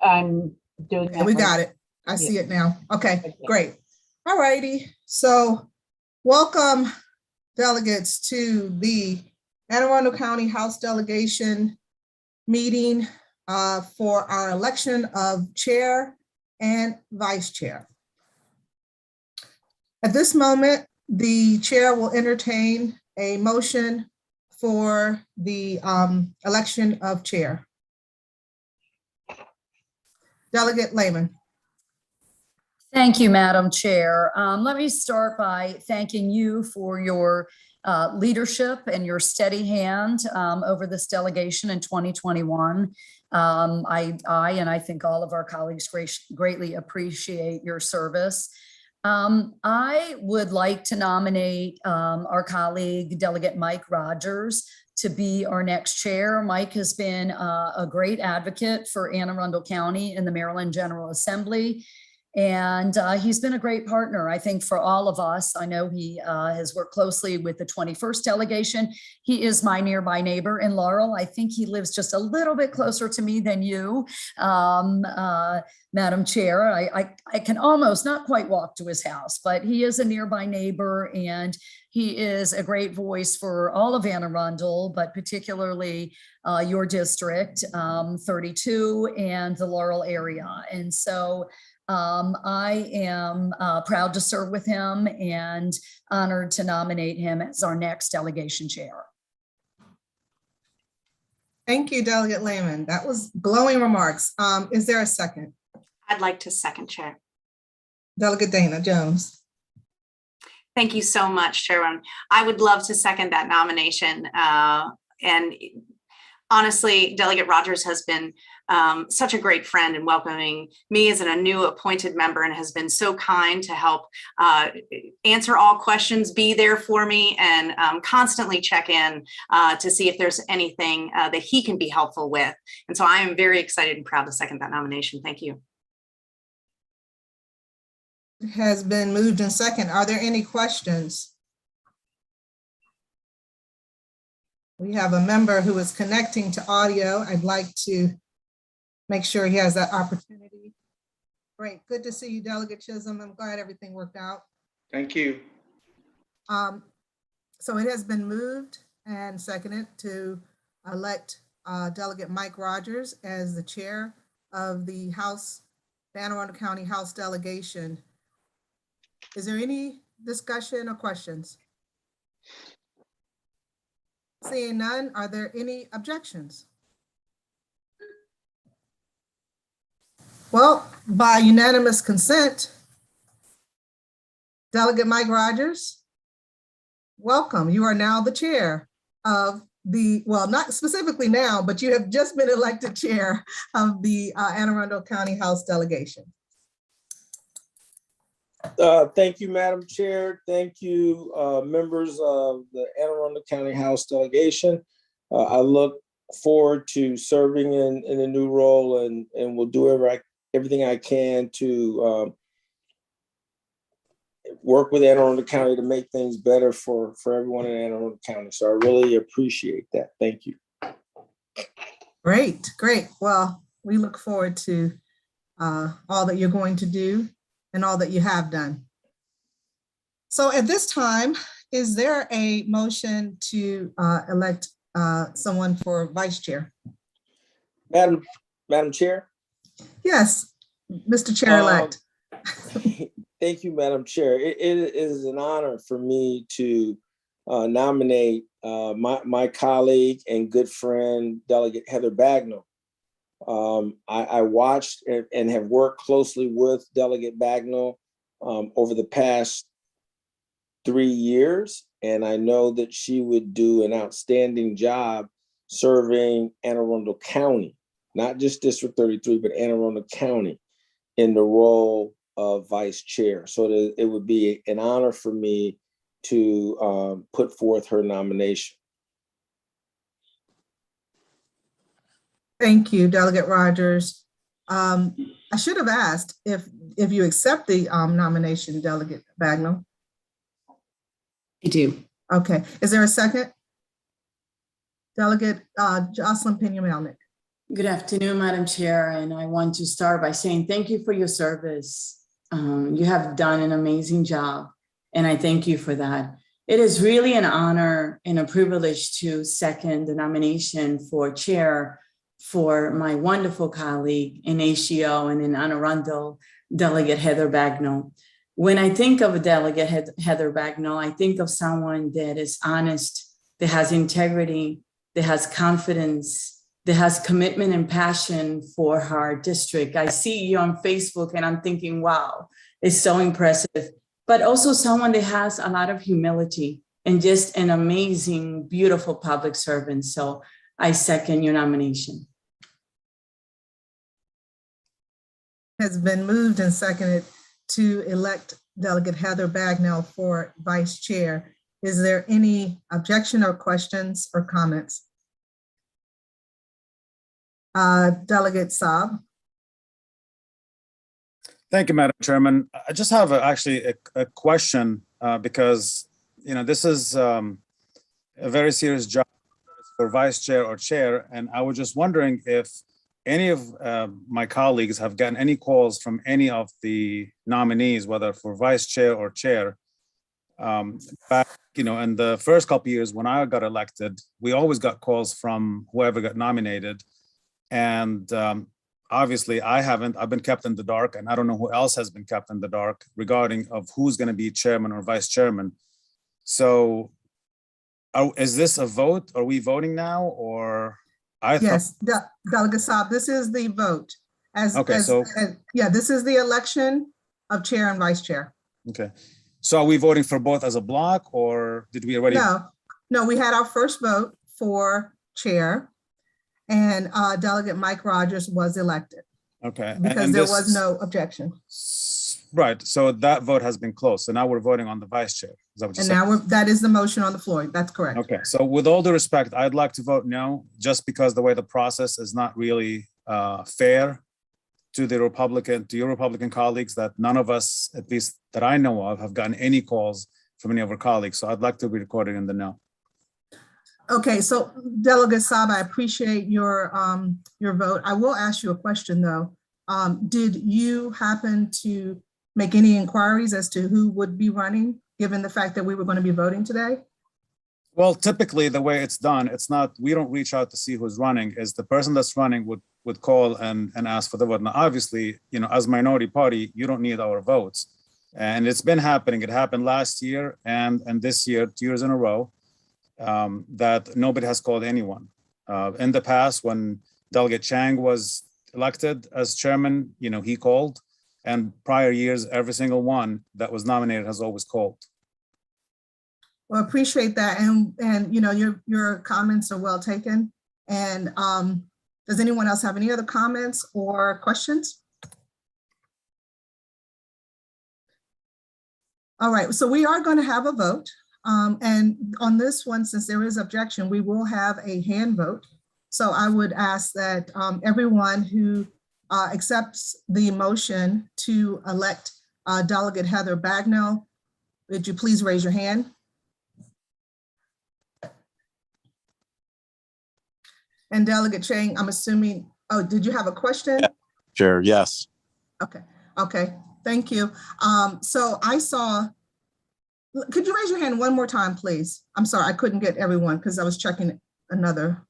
I'm doing that. Okay, we right got now. it. I Yeah. see it now. Okay, Okay. great. All righty. So welcome delegates to the Anne Arundel County House Delegation meeting for our election of chair and vice chair. At this moment, the chair will entertain a motion for the election of chair. Delegate Lehman. Thank you, Madam Chair. Let me start by thanking you for your leadership and your steady hand over this delegation in 2021. I and I think all of our colleagues greatly appreciate your service. I would like to nominate our colleague, Delegate Mike Rogers, to be our next chair. Mike has been a great advocate for Anne Arundel County in the Maryland General Assembly. And he's been a great partner, I think, for all of us. I know he has worked closely with the 21st delegation. He is my nearby neighbor in Laurel. I think he lives just a little bit closer to me than you, Madam Chair. I can almost not quite walk to his house, but he is a nearby neighbor, and he is a great voice for all of Anne Arundel, but particularly your district, 32, and the Laurel area. And so I am proud to serve with him and honored to nominate him as our next delegation chair. Thank you, Delegate Lehman. That was glowing remarks. Is there a second? I'd like to second, Chair. Delegate Dana Jones. Thank you so much, Chairman. I would love to second that nomination. And honestly, Delegate Rogers has been such a great friend in welcoming me as a new appointed member, and has been so kind to help answer all questions, be there for me, and constantly check in to see if there's anything that he can be helpful with. And so I am very excited and proud to second that nomination. Thank you. It has been moved and second. Are there any questions? We have a member who is connecting to audio. I'd like to make sure he has that opportunity. Great, good to see you, Delegate Chisholm. I'm glad everything worked out. Thank you. So it has been moved and seconded to elect Delegate Mike Rogers as the chair of the House, the Anne Arundel County House Delegation. Is there any discussion or questions? Seeing none, are there any objections? Well, by unanimous consent, Delegate Mike Rogers, welcome. You are now the chair of the, well, not specifically now, but you have just been elected chair of the Anne Arundel County House Delegation. Thank you, Madam Chair. Thank you, members of the Anne Arundel County House Delegation. I look forward to serving in a new role, and will do everything I can to work with Anne Arundel County to make things better for everyone in Anne Arundel County. So I really appreciate that. Thank you. Great, great. Well, we look forward to all that you're going to do and all that you have done. So at this time, is there a motion to elect someone for vice chair? Madam Chair? Yes, Mr. Chair-elect. Thank you, Madam Chair. It is an honor for me to nominate my colleague and good friend, Delegate Heather Bagnall. I watched and have worked closely with Delegate Bagnall over the past 3 years, and I know that she would do an outstanding job serving Anne Arundel County, not just District 33, but Anne Arundel County in the role of vice chair. So it would be an honor for me to put forth her nomination. Thank you, Delegate Rogers. I should have asked if you accept the nomination, Delegate Bagnall. I do. Okay, is there a second? Delegate Jocelyn Pena-Melnick. Good afternoon, Madam Chair, and I want to start by saying thank you for your service. You have done an amazing job, and I thank you for that. It is really an honor and a privilege to second the nomination for chair for my wonderful colleague in ACO and in Arundel, Delegate Heather Bagnall. When I think of Delegate Heather Bagnall, I think of someone that is honest, that has integrity, that has confidence, that has commitment and passion for her district. I see you on Facebook and I'm thinking, wow, it's so impressive. But also someone that has a lot of humility and just an amazing, beautiful public servant. So I second your nomination. Has been moved and seconded to elect Delegate Heather Bagnall for vice chair. Is there any objection or questions or comments? Delegate Saab. Thank you, Madam Chairman. I just have actually a question because, this is a very serious job for vice chair or chair. And I was just wondering if any of my colleagues have gotten any calls from any of the nominees, whether for vice chair or chair. Back, in the first couple of years when I got elected, we always got calls from whoever got nominated. And obviously I've been kept in the dark, and I don't know who else has been kept in the dark regarding of who's going to be chairman or vice chairman. So is this a vote? Are we voting now, or Yes, Delegate Saab, this is the vote. This is the election of chair and vice chair. Okay. So are we voting for both as a block, or did we already? No, we had our first vote for chair, and Delegate Mike Rogers was elected. Okay. Because there was no objection. Right. So that vote has been closed. So now we're voting on the vice chair. Is that what you're saying? And now that is the motion on the floor. That's correct. Okay. So with all due respect, I'd like to vote no, just because the way the process is not really fair to your Republican colleagues, that none of us, at least that I know of, have gotten any calls from any of our colleagues. So I'd like to be recorded in the no. Okay, so Delegate Saab, I appreciate your vote. I will ask you a question though. Did you happen to make any inquiries as to who would be running, given the fact that we were going to be voting today? Well, typically the way it's done, we don't reach out to see who's running. Is the person that's running would call and ask for the vote. Now, obviously, as minority party, you don't need our votes. And it's been happening. It happened last year and this year, 2 years in a row. That nobody has called anyone. In the past, when Delegate Chang was elected as chairman, he called, and prior years, every single one that was nominated has always called. Well, appreciate that, and your comments are well taken. And does anyone else have any other comments or questions? All right, so we are going to have a vote. And on this one, since there is objection, we will have a hand vote. So I would ask that everyone who accepts the motion to elect Delegate Heather Bagnall, would you please raise your hand? And Delegate Chang, I'm assuming, did you have a question? Yeah, sure, yes. Okay, thank you. So I saw, could you raise your hand one more time, please? I'm sorry, I couldn't get everyone because I was checking another.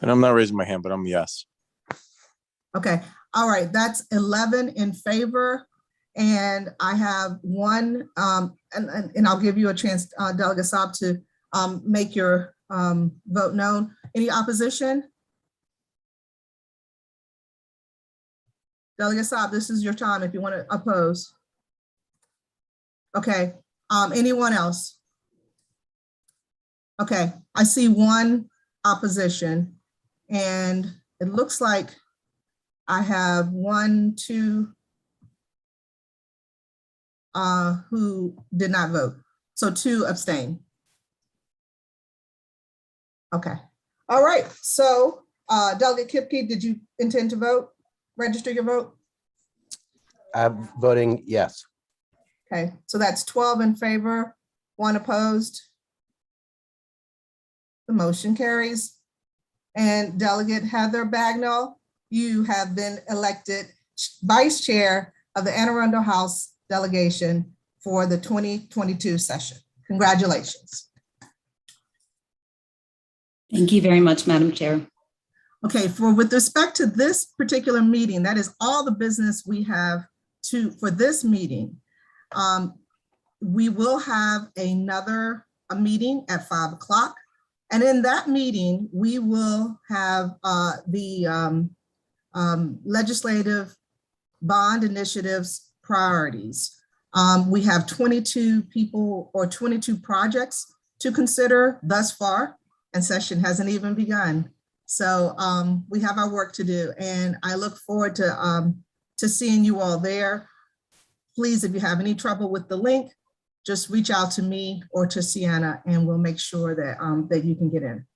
And I'm not raising my hand, but I'm yes. Okay, all right, that's 11 in favor. And I have one, and I'll give you a chance, Delegate Saab, to make your vote known. Any opposition? Delegate Saab, this is your time if you want to oppose. Okay, anyone else? Okay, I see one opposition, and it looks like I have 1, 2, who did not vote. So 2 abstain. Okay. All right. So Delegate Kipke, did you intend to vote? Register your vote? I'm voting yes. Okay. So that's 12 in favor One opposed? The motion carries. And Delegate Heather Bagnall, you have been elected Vice Chair of the Anne Arundel House Delegation for the 2022 session. Congratulations. Thank you very much, Madam Chair. Okay, with respect to this particular meeting, that is all the business we have for this meeting. We will have a meeting at 5 o'clock. And in that meeting, we will have the legislative bond initiatives priorities. We have 22 people or 22 projects to consider thus far, and session hasn't even begun. So we have our work to do, and I look forward to seeing you all there. Please, if you have any trouble with the link, just reach out to me or to Sienna, and we'll make sure that you can get in.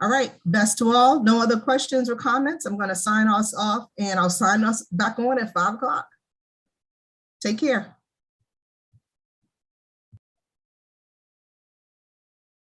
All right, best to all. No other questions or comments. I'm going to sign us off, and I'll sign us back on at 5 o'clock. Take care.